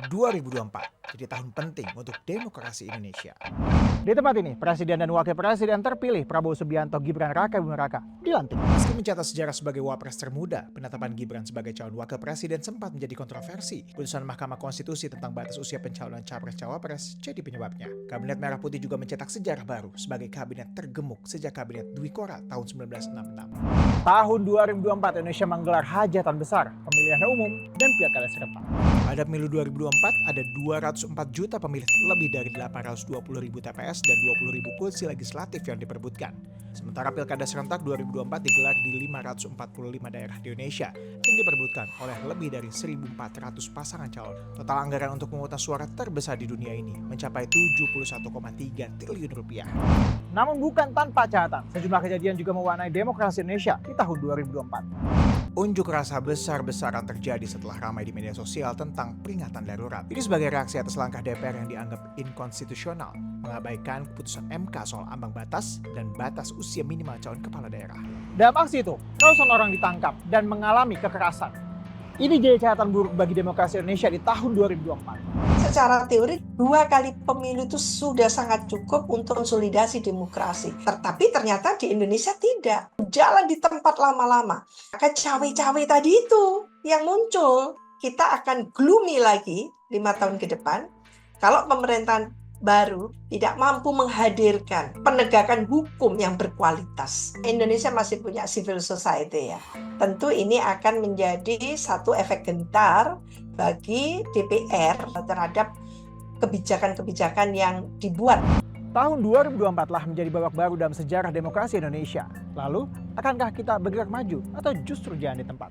2024 jadi tahun penting untuk demokrasi Indonesia. Di tempat ini, Presiden dan Wakil Presiden terpilih Prabowo Subianto Gibran Raka Buming Raka dilantik. Meski mencatat sejarah sebagai wapres termuda, penetapan Gibran sebagai calon wakil presiden sempat menjadi kontroversi. Putusan Mahkamah Konstitusi tentang batas usia pencalonan capres-cawapres jadi penyebabnya. Kabinet Merah Putih juga mencetak sejarah baru sebagai kabinet tergemuk sejak kabinet Dwi Kora tahun 1966. Tahun 2024 Indonesia menggelar hajatan besar, pemilihan umum, dan pilkada serentak. Pada pemilu 2024 ada 204 juta pemilih, lebih dari 820 ribu TPS dan 20 ribu kursi legislatif yang diperebutkan. Sementara pilkada serentak 2024 digelar di 545 daerah di Indonesia yang diperebutkan oleh lebih dari 1.400 pasangan calon. Total anggaran untuk pemungutan suara terbesar di dunia ini mencapai 71,3 triliun rupiah. Namun bukan tanpa catatan, sejumlah kejadian juga mewarnai demokrasi Indonesia di tahun 2024. Unjuk rasa besar-besaran terjadi setelah ramai di media sosial tentang peringatan darurat. Ini sebagai reaksi atas langkah DPR yang dianggap inkonstitusional, mengabaikan keputusan MK soal ambang batas dan batas usia minimal calon kepala daerah. Dalam aksi itu, ratusan orang ditangkap dan mengalami kekerasan. Ini jadi catatan buruk bagi demokrasi Indonesia di tahun 2024. Secara teori, 2 kali pemilu itu sudah sangat cukup untuk konsolidasi demokrasi. Tetapi ternyata di Indonesia tidak. Jalan di tempat lama-lama. Maka cawe-cawe tadi itu yang muncul. Kita akan gloomy lagi 5 tahun ke depan. Kalau pemerintahan baru tidak mampu menghadirkan penegakan hukum yang berkualitas. Indonesia masih punya civil society ya. Tentu ini akan menjadi satu efek gentar bagi DPR terhadap kebijakan-kebijakan yang dibuat. Tahun 2024 telah menjadi babak baru dalam sejarah demokrasi Indonesia. Lalu, akankah kita bergerak maju atau justru jalan di tempat?